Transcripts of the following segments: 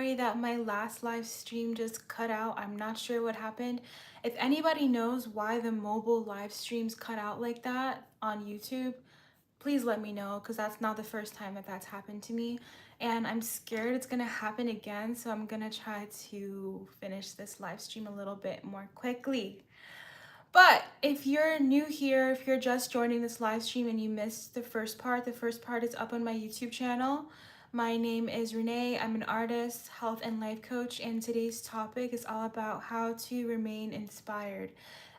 sorry that my last live stream just cut out. I'm not sure what happened. If anybody knows why the mobile live streams cut out like that on YouTube, please let me know, because that's not the first time that that's happened to me. And I'm scared it's gonna happen again, so I'm gonna try to finish this live stream a little bit more quickly. But if you're new here, if you're just joining this live stream and you missed the first part is up on my YouTube channel. My name is Renee. I'm an artist, health and life coach, and today's topic is all about how to remain inspired.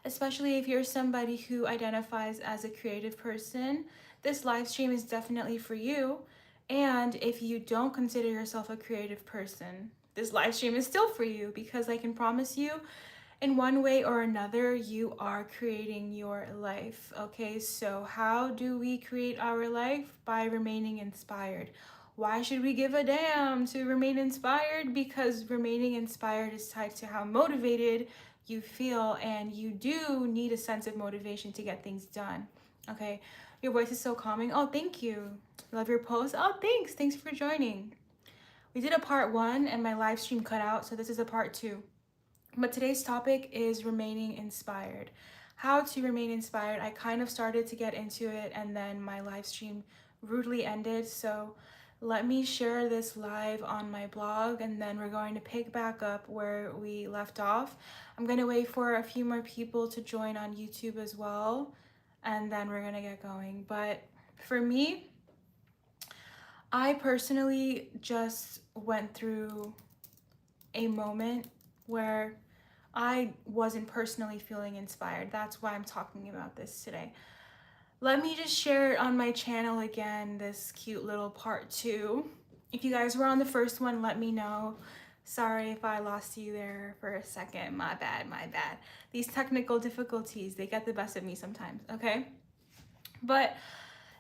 Especially if you're somebody who identifies as a creative person, this live stream is definitely for you. And if you don't consider yourself a creative person, this live stream is still for you, because I can promise you, in one way or another, you are creating your life. Okay, so how do we create our life? By remaining inspired. Why should we give a damn to remain inspired? Because remaining inspired is tied to how motivated you feel, and you do need a sense of motivation to get things done. Okay, your voice is so calming. Oh, thank you. Love your post. Oh, thanks. Thanks for joining. We did a part one and my live stream cut out, so this is a part two. But today's topic is remaining inspired. How to remain inspired. I kind of started to get into it and then my live stream rudely ended. So let me share this live on my blog and then we're going to pick back up where we left off. I'm going to wait for a few more people to join on YouTube as well, and then we're going to get going. But for me, I personally just went through a moment where I wasn't personally feeling inspired. That's why I'm talking about this today. Let me just share it on my channel again, this cute little part two. If you guys were on the first one, let me know. Sorry if I lost you there for a second. My bad, my bad. These technical difficulties, they get the best of me sometimes, okay? But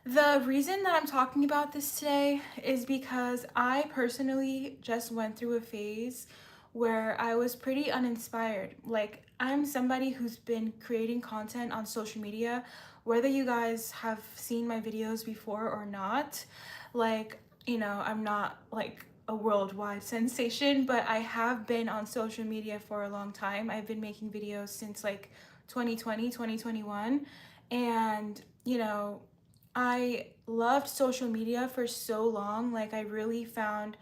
the reason that I'm talking about this today is because I personally just went through a phase where I was pretty uninspired. Like, I'm somebody who's been creating content on social media, whether you guys have seen my videos before or not. Like, I'm not like a worldwide sensation, but I have been on social media for a long time. I've been making videos since like 2020, 2021. And, I loved social media for so long. Like, I really found,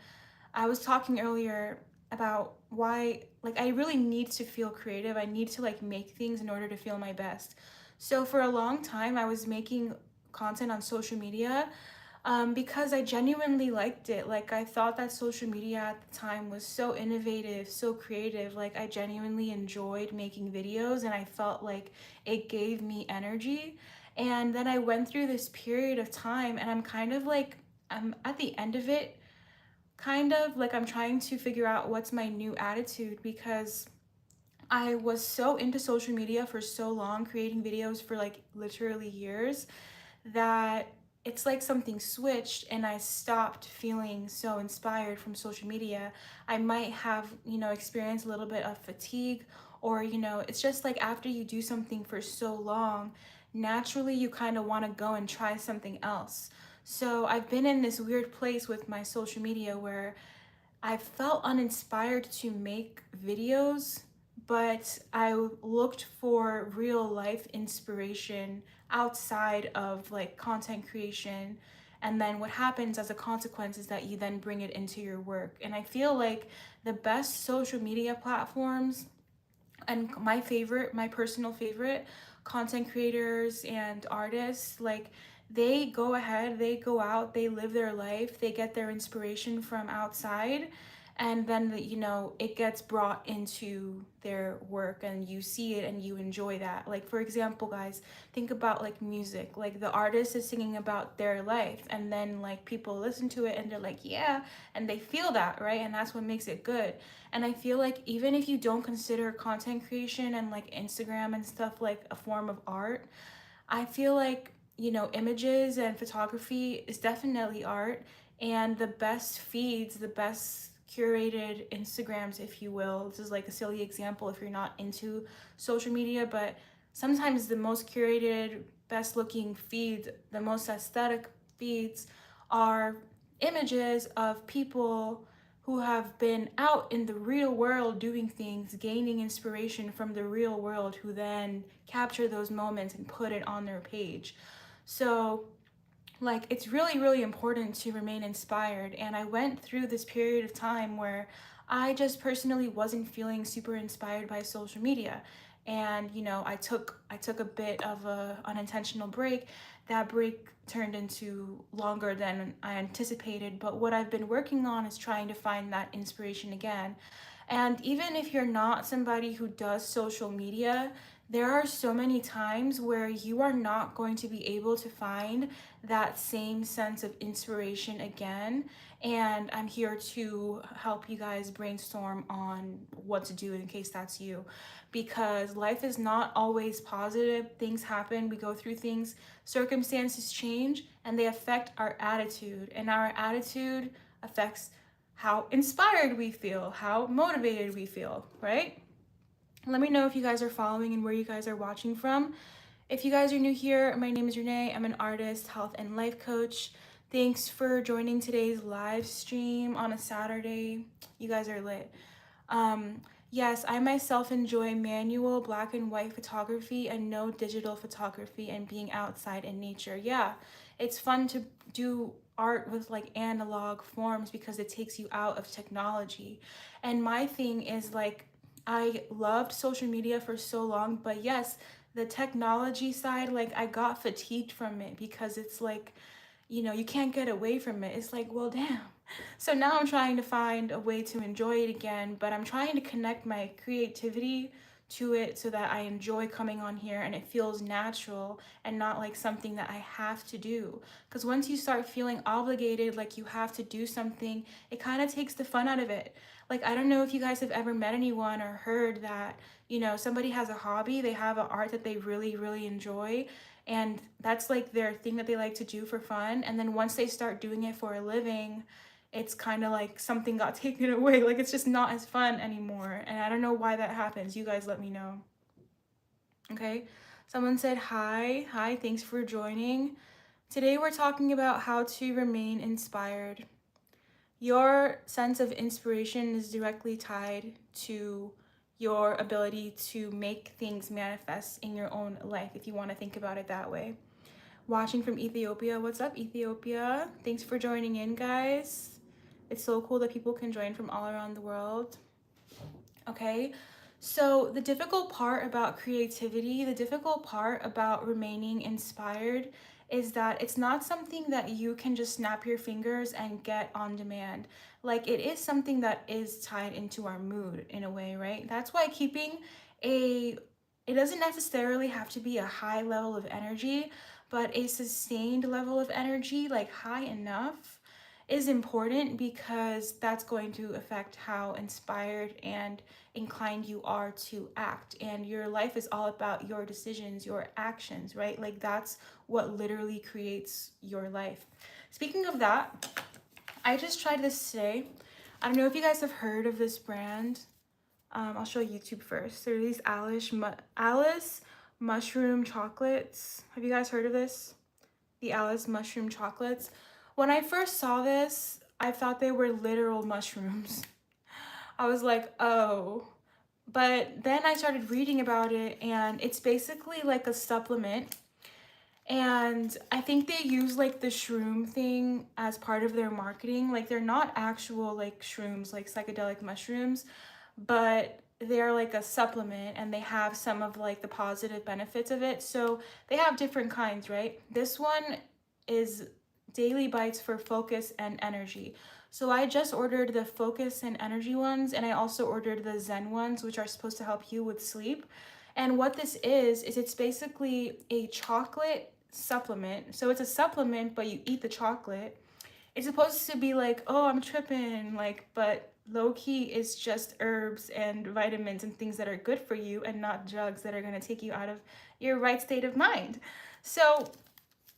I was talking earlier about why, like, I really need to feel creative. I need to like make things in order to feel my best. So for a long time, I was making content on social media because I genuinely liked it. Like, I thought that social media at the time was so innovative, so creative. Like, I genuinely enjoyed making videos and I felt like it gave me energy. And then I went through this period of time and I'm kind of like, I'm at the end of it, kind of like I'm trying to figure out what's my new attitude, because I was so into social media for so long, creating videos for like literally years, that it's like something switched and I stopped feeling so inspired from social media. I might have, experienced a little bit of fatigue, or, it's just like after you do something for so long, naturally you kind of want to go and try something else. So I've been in this weird place with my social media where I felt uninspired to make videos, but I looked for real life inspiration outside of like content creation. And then what happens as a consequence is that you then bring it into your work. And I feel like the best social media platforms, and my personal favorite content creators and artists, like, they go ahead, they go out, they live their life, they get their inspiration from outside, and then it gets brought into their work and you see it and you enjoy that. Like, for example, guys, think about like music. Like, the artist is singing about their life and then like people listen to it and they're like, yeah, and they feel that, right? And that's what makes it good. And I feel like even if you don't consider content creation and like Instagram and stuff like a form of art, I feel like, images and photography is definitely art. And the best feeds, the best curated Instagrams, if you will, this is like a silly example if you're not into social media, but sometimes the most curated, best looking feeds, the most aesthetic feeds are images of people who have been out in the real world doing things, gaining inspiration from the real world, who then capture those moments and put it on their page. So, like, it's really, really important to remain inspired. And I went through this period of time where I just personally wasn't feeling super inspired by social media. And I took a bit of a unintentional break. That break turned into longer than I anticipated, but what I've been working on is trying to find that inspiration again. And even if you're not somebody who does social media, there are so many times where you are not going to be able to find that same sense of inspiration again. And I'm here to help you guys brainstorm on what to do in case that's you. Because life is not always positive. Things happen, we go through things, circumstances change, and they affect our attitude. And our attitude affects how inspired we feel, how motivated we feel, right? Let me know if you guys are following and where you guys are watching from. If you guys are new here, my name is Renee. I'm an artist, health, and life coach. Thanks for joining today's live stream on a Saturday. You guys are lit. Yes, I myself enjoy manual black and white photography and no digital photography and being outside in nature. Yeah, it's fun to do art with like analog forms because it takes you out of technology. And my thing is like, I loved social media for so long, but yes, the technology side, like I got fatigued from it because it's like, you can't get away from it. It's like, well, damn. So now I'm trying to find a way to enjoy it again, but I'm trying to connect my creativity to it so that I enjoy coming on here and it feels natural and not like something that I have to do. Because once you start feeling obligated, like you have to do something, it kind of takes the fun out of it. Like, I don't know if you guys have ever met anyone or heard that, somebody has a hobby, they have an art that they really, really enjoy, and that's like their thing that they like to do for fun. And then once they start doing it for a living, it's kind of like something got taken away. Like it's just not as fun anymore. And I don't know why that happens. You guys let me know. Okay. Someone said hi. Hi, thanks for joining. Today we're talking about how to remain inspired. Your sense of inspiration is directly tied to your ability to make things manifest in your own life, if you want to think about it that way. Watching from Ethiopia. What's up, Ethiopia? Thanks for joining in, guys. It's so cool that people can join from all around the world. Okay, so the difficult part about creativity, the difficult part about remaining inspired is that it's not something that you can just snap your fingers and get on demand. Like it is something that is tied into our mood in a way, right? That's why keeping it doesn't necessarily have to be a high level of energy, but a sustained level of energy, like high enough, is important because that's going to affect how inspired and inclined you are to act. And your life is all about your decisions, your actions, right? Like that's what literally creates your life. Speaking of that, I just tried this today. I don't know if you guys have heard of this brand. I'll show YouTube first. There are these Alice mushroom chocolates. Have you guys heard of this? The Alice mushroom chocolates. When I first saw this, I thought they were literal mushrooms. I was like, oh. But then I started reading about it, and it's basically like a supplement. And I think they use like the shroom thing as part of their marketing. Like they're not actual like shrooms, like psychedelic mushrooms, but they're like a supplement and they have some of like the positive benefits of it. So they have different kinds, right? This one is daily bites for focus and energy. So I just ordered the focus and energy ones, and I also ordered the Zen ones, which are supposed to help you with sleep. And what this is it's basically a chocolate supplement. So it's a supplement, but you eat the chocolate. It's supposed to be like, oh, I'm tripping, like, but low key it's just herbs and vitamins and things that are good for you and not drugs that are going to take you out of your right state of mind. So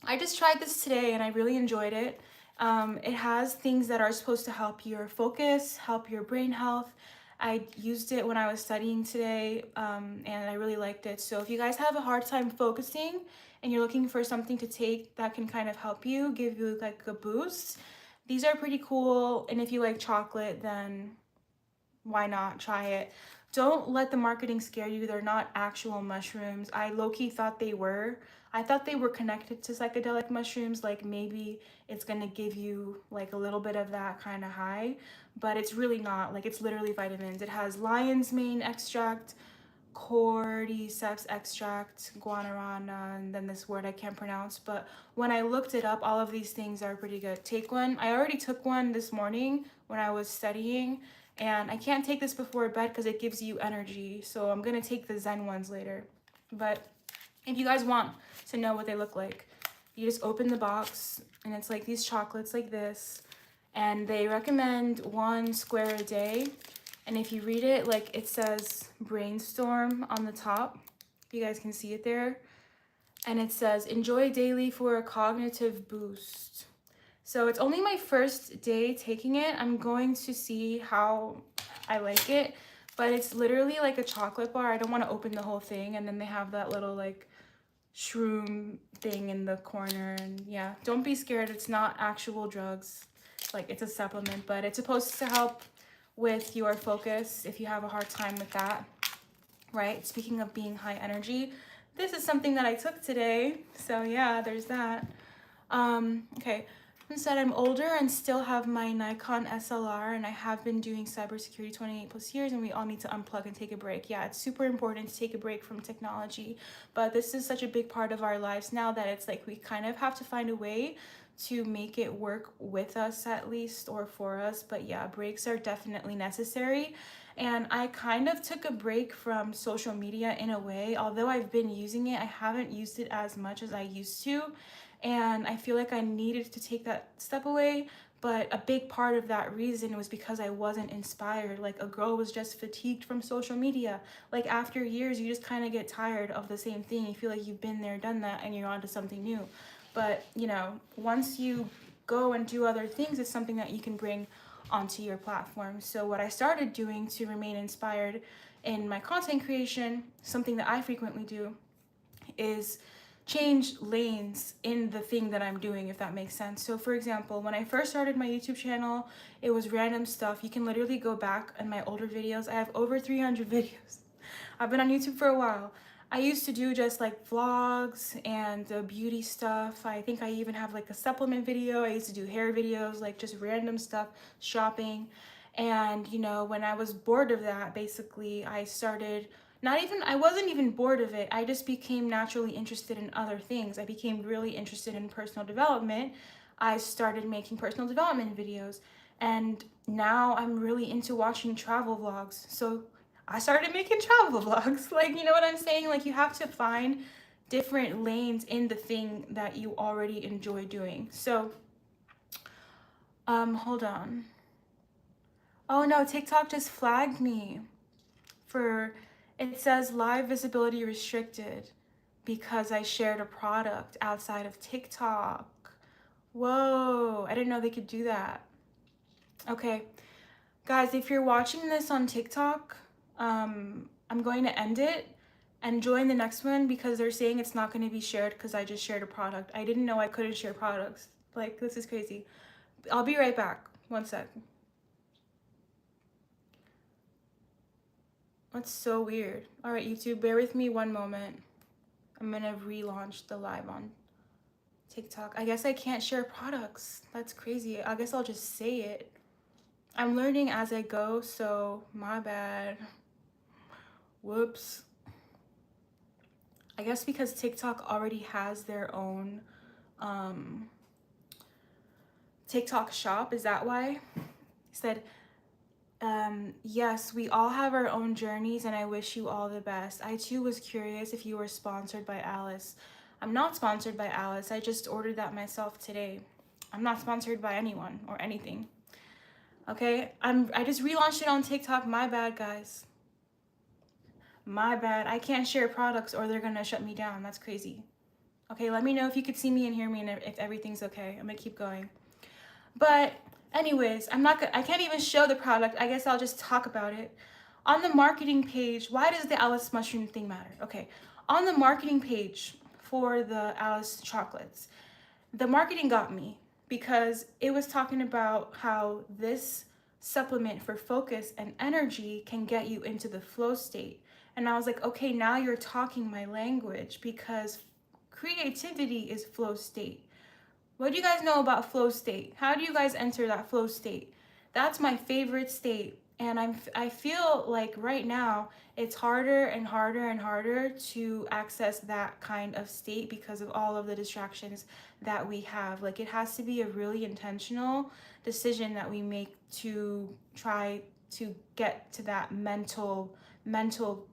I just tried this today and I really enjoyed it. It has things that are supposed to help your focus, help your brain health. I used it when I was studying today, and I really liked it. So if you guys have a hard time focusing and you're looking for something to take that can kind of help you, give you like a boost, These are pretty cool, and if you like chocolate, then why not try it? Don't let the marketing scare you. They're not actual mushrooms. I low-key thought they were. I thought they were connected to psychedelic mushrooms, like maybe it's gonna give you like a little bit of that kind of high, but it's really not. Like, it's literally vitamins. It has lion's mane extract, cordyceps extract, guarana, and then this word I can't pronounce. But when I looked it up, all of these things are pretty good. Take one. I already took one this morning when I was studying, and I can't take this before bed because it gives you energy. So I'm gonna take the Zen ones later. But if you guys want to know what they look like, you just open the box, and it's like these chocolates like this, and they recommend 1 square a day. And if you read it, like, it says brainstorm on the top. You guys can see it there. And it says enjoy daily for a cognitive boost. So it's only my first day taking it. I'm going to see how I like it, but it's literally like a chocolate bar. I don't want to open the whole thing. And then they have that little like shroom thing in the corner. And yeah, don't be scared. It's not actual drugs. Like, it's a supplement, but it's supposed to help with your focus if you have a hard time with that, right? Speaking of being high energy, this is something that I took today. So yeah, there's that. Okay. Instead, I'm older and still have my Nikon SLR, and I have been doing cybersecurity 28 plus years, and we all need to unplug and take a break. Yeah, it's super important to take a break from technology, but this is such a big part of our lives now that it's like we kind of have to find a way to make it work with us at least, or for us. But yeah, breaks are definitely necessary. And I kind of took a break from social media in a way. Although I've been using it, I haven't used it as much as I used to. And I feel like I needed to take that step away. But a big part of that reason was because I wasn't inspired. Like, a girl was just fatigued from social media. Like, after years, you just kind of get tired of the same thing. You feel like you've been there, done that, and you're on to something new. But, you know, once you go and do other things, it's something that you can bring onto your platform. So what I started doing to remain inspired in my content creation, something that I frequently do, is change lanes in the thing that I'm doing, if that makes sense. So for example, when I first started my YouTube channel, it was random stuff. You can literally go back in my older videos. I have over 300 videos. I've been on YouTube for a while. I used to do just like vlogs and beauty stuff. I think I even have like a supplement video. I used to do hair videos, like just random stuff, shopping. And you know, when I was bored of that, basically I started, I wasn't even bored of it. I just became naturally interested in other things. I became really interested in personal development. I started making personal development videos. And now I'm really into watching travel vlogs. So I started making travel vlogs. Like, you know what I'm saying? Like, you have to find different lanes in the thing that you already enjoy doing. So, hold on. Oh no, TikTok just flagged me for, it says live visibility restricted because I shared a product outside of TikTok. Whoa, I didn't know they could do that. Okay, guys, if you're watching this on TikTok, I'm going to end it and join the next one because they're saying it's not going to be shared because I just shared a product. I didn't know I couldn't share products. Like, this is crazy. I'll be right back. One sec. That's so weird. All right, YouTube, bear with me one moment. I'm going to relaunch the live on TikTok. I guess I can't share products. That's crazy. I guess I'll just say it. I'm learning as I go, so my bad. Whoops. I guess because TikTok already has their own TikTok shop. Is that why? It said, yes, we all have our own journeys and I wish you all the best. I too was curious if you were sponsored by Alice. I'm not sponsored by Alice. I just ordered that myself today. I'm not sponsored by anyone or anything. Okay, I just relaunched it on TikTok. My bad, guys. My bad. I can't share products or they're gonna shut me down. That's crazy. Okay, let me know if you could see me and hear me and if everything's okay. I'm gonna keep going. But anyways, I can't even show the product. I guess I'll just talk about it. On the marketing page, why does the Alice mushroom thing matter? Okay, on the marketing page for the Alice chocolates, the marketing got me. because it was talking about how this supplement for focus and energy can get you into the flow state. And I was like, okay, now you're talking my language, because creativity is flow state. What do you guys know about flow state? How do you guys enter that flow state? That's my favorite state. And I feel like right now it's harder and harder and harder to access that kind of state because of all of the distractions that we have. Like, it has to be a really intentional decision that we make to try to get to that mental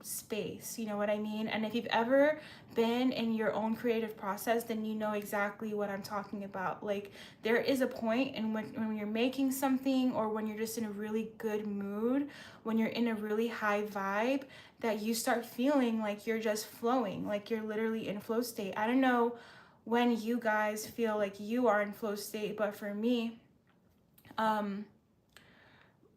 space. You know what I mean? And if you've ever been in your own creative process, then you know exactly what I'm talking about. Like, there is a point in when you're making something, or when you're just in a really good mood, when you're in a really high vibe, that you start feeling like you're just flowing, like you're literally in flow state. I don't know when you guys feel like you are in flow state, but for me,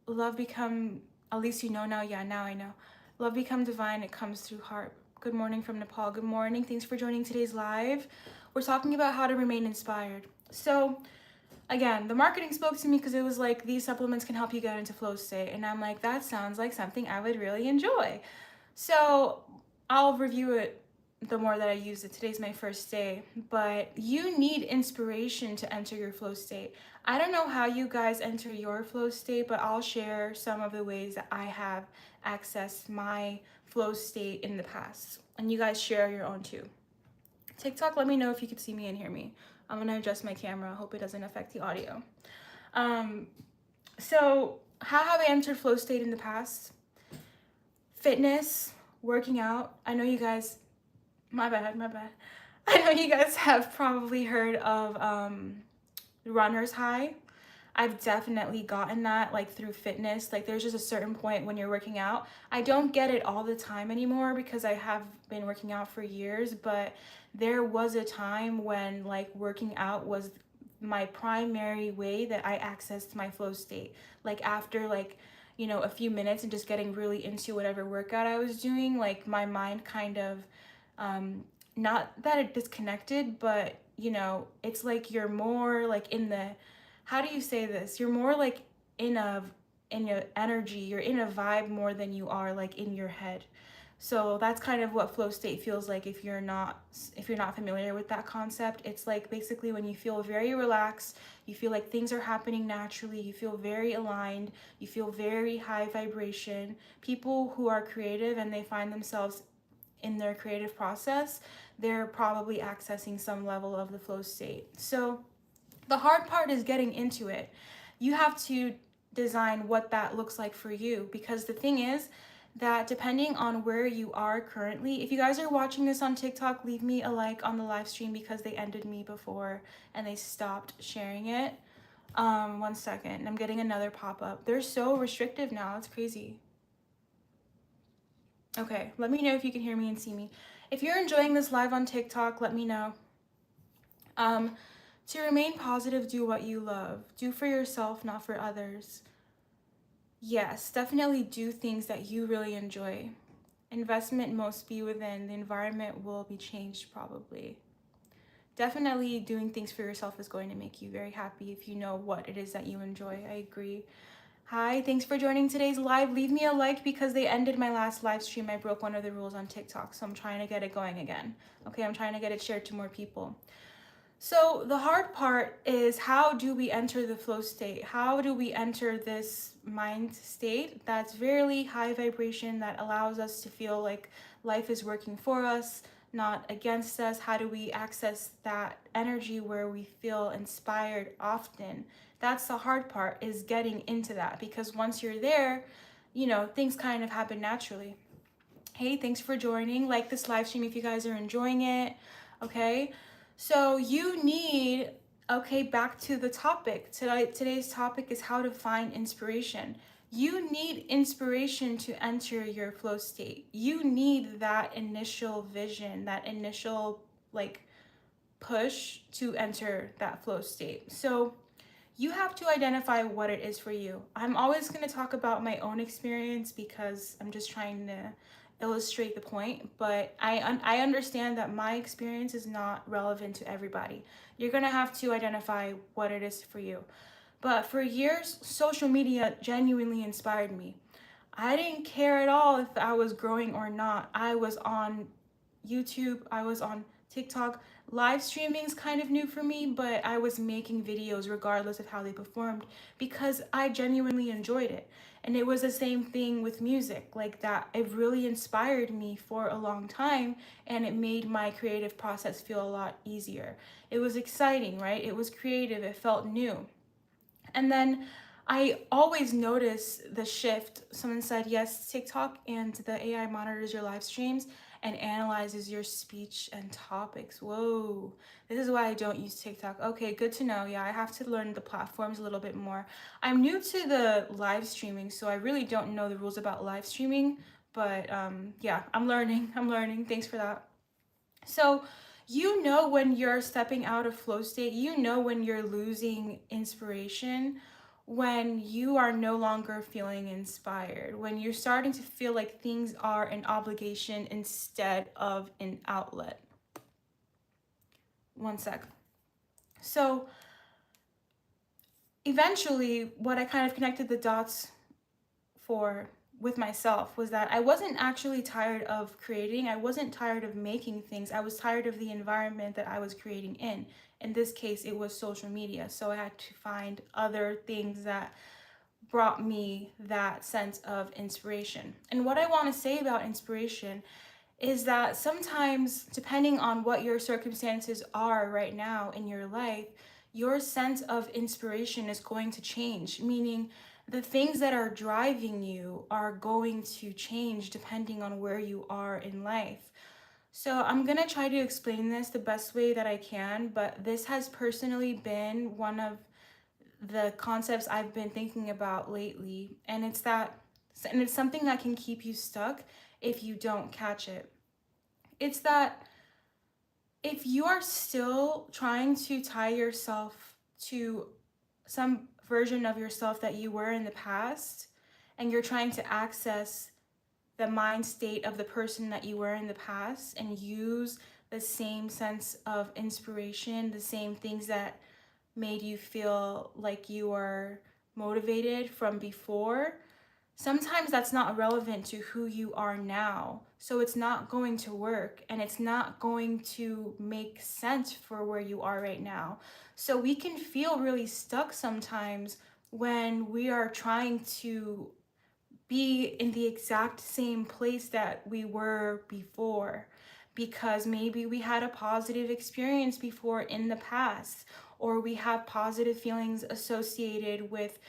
love become, at least you know now. Yeah, now I know. Love become divine. It comes through heart. Good morning from Nepal. Good morning. Thanks for joining today's live. We're talking about how to remain inspired. So again, the marketing spoke to me because it was like, these supplements can help you get into flow state. And I'm like, that sounds like something I would really enjoy. So I'll review it the more that I use it. Today's my first day, but you need inspiration to enter your flow state. I don't know how you guys enter your flow state, but I'll share some of the ways that I have accessed my flow state in the past. And you guys share your own too. TikTok, let me know if you can see me and hear me. I'm gonna adjust my camera. Hope it doesn't affect the audio. So how have I entered flow state in the past? Fitness, working out. I know you guys, my bad. I know you guys have probably heard of runner's high. I've definitely gotten that, like, through fitness. Like, there's just a certain point when you're working out. I don't get it all the time anymore because I have been working out for years, but there was a time when, like, working out was my primary way that I accessed my flow state. Like, after, like, you know, a few minutes and just getting really into whatever workout I was doing, like, my mind kind of, not that it disconnected, but, you know, it's like you're more like in the, how do you say this? You're more like in your energy, you're in a vibe more than you are like in your head. So that's kind of what flow state feels like if you're not familiar with that concept. It's like basically when you feel very relaxed, you feel like things are happening naturally, you feel very aligned, you feel very high vibration. People who are creative and they find themselves in their creative process, they're probably accessing some level of the flow state. So the hard part is getting into it. You have to design what that looks like for you, because the thing is that depending on where you are currently, if you guys are watching this on TikTok, leave me a like on the live stream because they ended me before and they stopped sharing it. 1 second. I'm getting another pop-up. They're so restrictive now. It's crazy. Okay, let me know if you can hear me and see me. If you're enjoying this live on TikTok, let me know. To remain positive, do what you love. Do for yourself, not for others. Yes, definitely do things that you really enjoy. Investment must be within. The environment will be changed probably. Definitely doing things for yourself is going to make you very happy if you know what it is that you enjoy. I agree. Hi, thanks for joining today's live. Leave me a like because they ended my last live stream. I broke one of the rules on TikTok, so I'm trying to get it going again. Okay, I'm trying to get it shared to more people. So the hard part is, how do we enter the flow state? How do we enter this mind state that's very high vibration, that allows us to feel like life is working for us, not against us? How do we access that energy where we feel inspired often? That's the hard part, is getting into that, because once you're there, you know, things kind of happen naturally. Hey, thanks for joining. Like this live stream if you guys are enjoying it. Okay. So you need, okay, back to the topic. Today's topic is how to find inspiration. You need inspiration to enter your flow state. You need that initial vision, that initial like push to enter that flow state. So you have to identify what it is for you. I'm always going to talk about my own experience because I'm just trying to illustrate the point, but I understand that my experience is not relevant to everybody. You're gonna have to identify what it is for you. But for years, social media genuinely inspired me. I didn't care at all if I was growing or not. I was on YouTube, I was on TikTok. Live streaming is kind of new for me, but I was making videos regardless of how they performed because I genuinely enjoyed it. And it was the same thing with music, like that. It really inspired me for a long time, and it made my creative process feel a lot easier. It was exciting, right? It was creative, it felt new. And then I always notice the shift. Someone said, yes, TikTok and the AI monitors your live streams and analyzes your speech and topics. Whoa, this is why I don't use TikTok. Okay, good to know. Yeah, I have to learn the platforms a little bit more. I'm new to the live streaming, so I really don't know the rules about live streaming. But yeah, I'm learning. I'm learning. Thanks for that. So, you know when you're stepping out of flow state, you know when you're losing inspiration, when you are no longer feeling inspired, when you're starting to feel like things are an obligation instead of an outlet. One sec. So, eventually, what I kind of connected the dots for with myself was that I wasn't actually tired of creating. I wasn't tired of making things. I was tired of the environment that I was creating in. In this case, it was social media. So I had to find other things that brought me that sense of inspiration. And what I want to say about inspiration is that sometimes, depending on what your circumstances are right now in your life, your sense of inspiration is going to change, meaning the things that are driving you are going to change depending on where you are in life. So I'm going to try to explain this the best way that I can, but this has personally been one of the concepts I've been thinking about lately, and it's something that can keep you stuck if you don't catch it. It's that if you are still trying to tie yourself to some version of yourself that you were in the past, and you're trying to access the mind state of the person that you were in the past and use the same sense of inspiration, the same things that made you feel like you were motivated from before, sometimes that's not relevant to who you are now. So it's not going to work and it's not going to make sense for where you are right now. So we can feel really stuck sometimes when we are trying to be in the exact same place that we were before, because maybe we had a positive experience before in the past, or we have positive feelings associated with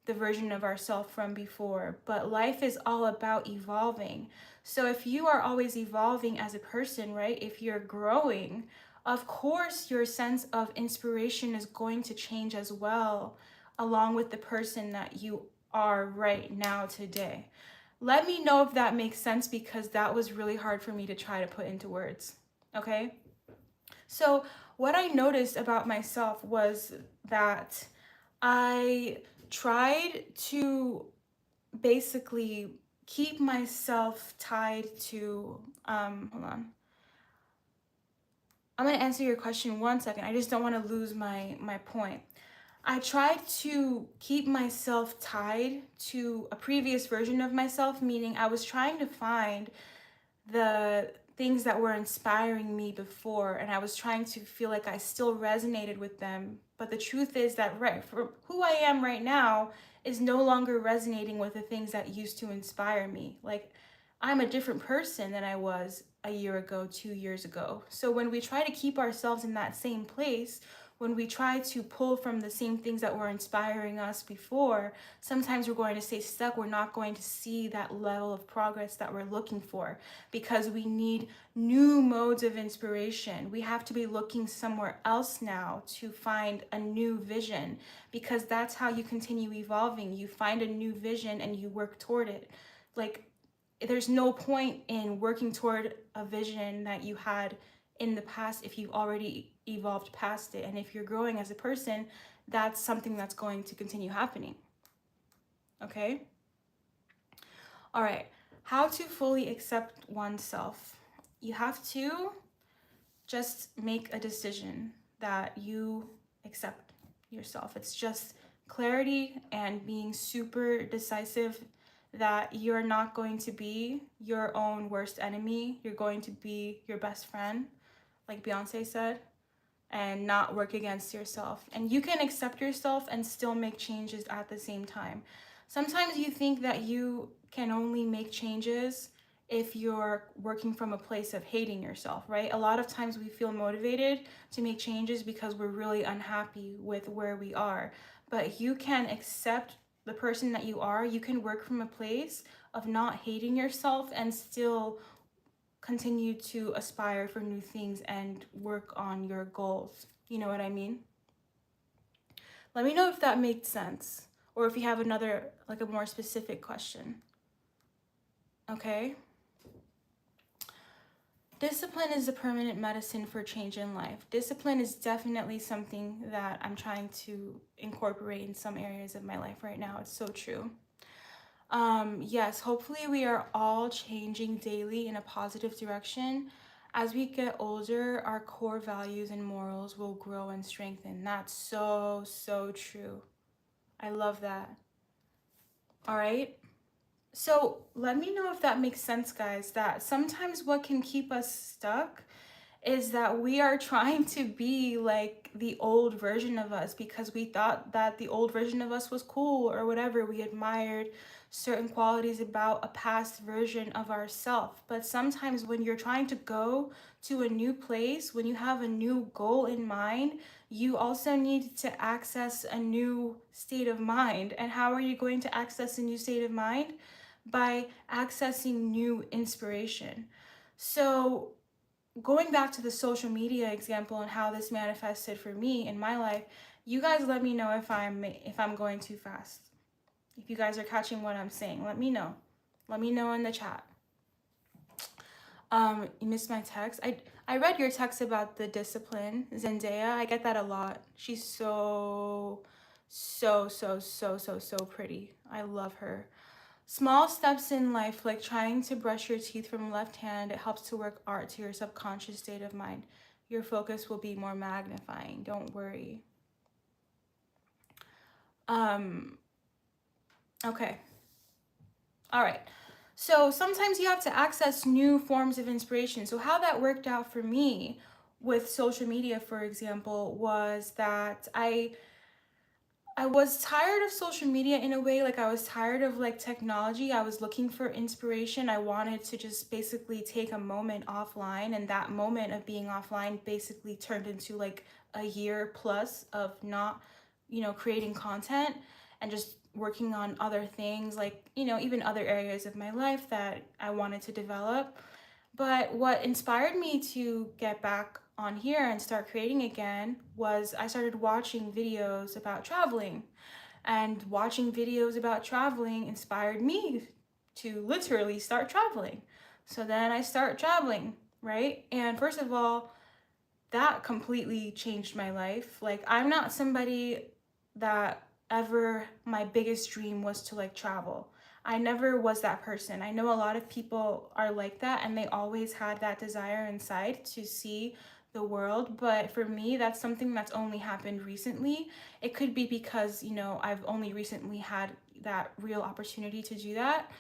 the version of ourselves from before. But life is all about evolving. So if you are always evolving as a person, right? If you're growing, of course your sense of inspiration is going to change as well, along with the person that you are right now today. Let me know if that makes sense, because that was really hard for me to try to put into words. Okay? So, what I noticed about myself was that I tried to basically keep myself tied to, hold on. I'm going to answer your question 1 second. I just don't want to lose my point. I tried to keep myself tied to a previous version of myself, meaning I was trying to find the things that were inspiring me before, and I was trying to feel like I still resonated with them. But the truth is that, right, for who I am right now is no longer resonating with the things that used to inspire me. Like, I'm a different person than I was a year ago, 2 years ago. So when we try to keep ourselves in that same place, when we try to pull from the same things that were inspiring us before, sometimes we're going to stay stuck. We're not going to see that level of progress that we're looking for, because we need new modes of inspiration. We have to be looking somewhere else now to find a new vision, because that's how you continue evolving. You find a new vision and you work toward it. Like, there's no point in working toward a vision that you had in the past if you've already evolved past it. And if you're growing as a person, that's something that's going to continue happening. Okay? All right. How to fully accept oneself. You have to just make a decision that you accept yourself. It's just clarity and being super decisive that you're not going to be your own worst enemy. You're going to be your best friend, like Beyonce said, and not work against yourself. And you can accept yourself and still make changes at the same time. Sometimes you think that you can only make changes if you're working from a place of hating yourself, right? A lot of times we feel motivated to make changes because we're really unhappy with where we are. But you can accept the person that you are. You can work from a place of not hating yourself and still continue to aspire for new things and work on your goals. You know what I mean? Let me know if that made sense, or if you have another, like a more specific question. Okay? Discipline is a permanent medicine for change in life. Discipline is definitely something that I'm trying to incorporate in some areas of my life right now. It's so true. Yes, hopefully we are all changing daily in a positive direction. As we get older, our core values and morals will grow and strengthen. That's so, so true. I love that. All right. So let me know if that makes sense, guys, that sometimes what can keep us stuck is that we are trying to be like the old version of us because we thought that the old version of us was cool or whatever. We admired certain qualities about a past version of ourselves. But sometimes when you're trying to go to a new place, when you have a new goal in mind, you also need to access a new state of mind. And how are you going to access a new state of mind? By accessing new inspiration. So going back to the social media example and how this manifested for me in my life, you guys let me know if I'm going too fast. If you guys are catching what I'm saying, let me know. Let me know in the chat. You missed my text. I read your text about the discipline, Zendaya. I get that a lot. She's so pretty. I love her. Small steps in life, like trying to brush your teeth from left hand, it helps to work art to your subconscious state of mind. Your focus will be more magnifying. Don't worry. Okay. All right. So sometimes you have to access new forms of inspiration. So how that worked out for me with social media, for example, was that I was tired of social media in a way. Like I was tired of like technology. I was looking for inspiration. I wanted to just basically take a moment offline, and that moment of being offline basically turned into like a year plus of not, creating content and just working on other things, like, even other areas of my life that I wanted to develop. But what inspired me to get back on here and start creating again was I started watching videos about traveling. And watching videos about traveling inspired me to literally start traveling. So then I start traveling, right? And first of all, that completely changed my life. Like, I'm not somebody that ever, my biggest dream was to like travel. I never was that person. I know a lot of people are like that and they always had that desire inside to see the world. But for me, that's something that's only happened recently. It could be because, I've only recently had that real opportunity to do that.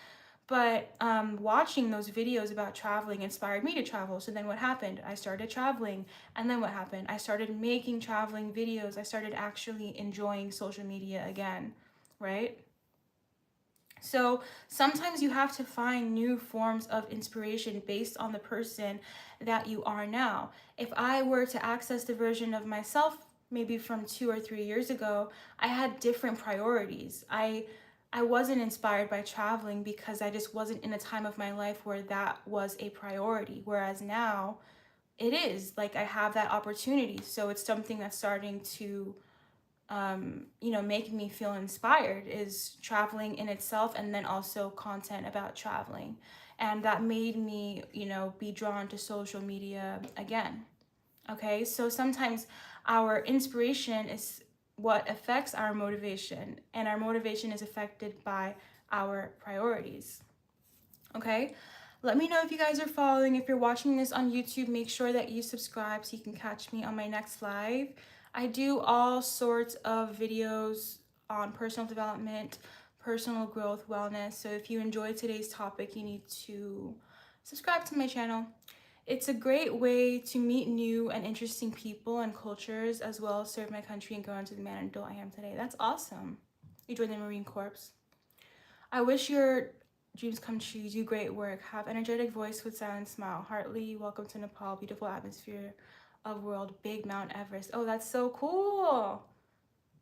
But watching those videos about traveling inspired me to travel. So then what happened? I started traveling. And then what happened? I started making traveling videos. I started actually enjoying social media again, right? So sometimes you have to find new forms of inspiration based on the person that you are now. If I were to access the version of myself maybe from 2 or 3 years ago, I had different priorities. I wasn't inspired by traveling because I just wasn't in a time of my life where that was a priority. Whereas now it is. Like, I have that opportunity. So it's something that's starting to make me feel inspired, is traveling in itself, and then also content about traveling. And that made me, be drawn to social media again. Okay, so sometimes our inspiration is what affects our motivation, and our motivation is affected by our priorities. Okay, let me know if you guys are following. If you're watching this on YouTube, make sure that you subscribe so you can catch me on my next live. I do all sorts of videos on personal development, personal growth, wellness. So if you enjoyed today's topic, you need to subscribe to my channel. It's a great way to meet new and interesting people and cultures, as well as serve my country and grow into the man and adult I am today. That's awesome. You joined the Marine Corps. I wish your dreams come true. You do great work. Have energetic voice with silent smile. Heartily welcome to Nepal. Beautiful atmosphere of world. Big Mount Everest. Oh, that's so cool.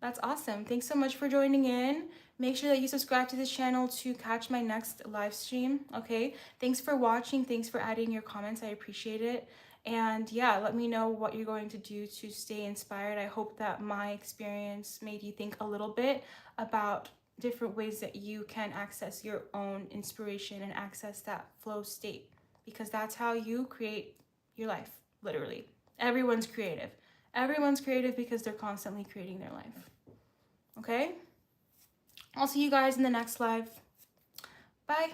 That's awesome. Thanks so much for joining in. Make sure that you subscribe to this channel to catch my next live stream. Okay. Thanks for watching. Thanks for adding your comments. I appreciate it. And yeah, let me know what you're going to do to stay inspired. I hope that my experience made you think a little bit about different ways that you can access your own inspiration and access that flow state, because that's how you create your life, literally. Everyone's creative. Everyone's creative because they're constantly creating their life. Okay? I'll see you guys in the next live. Bye.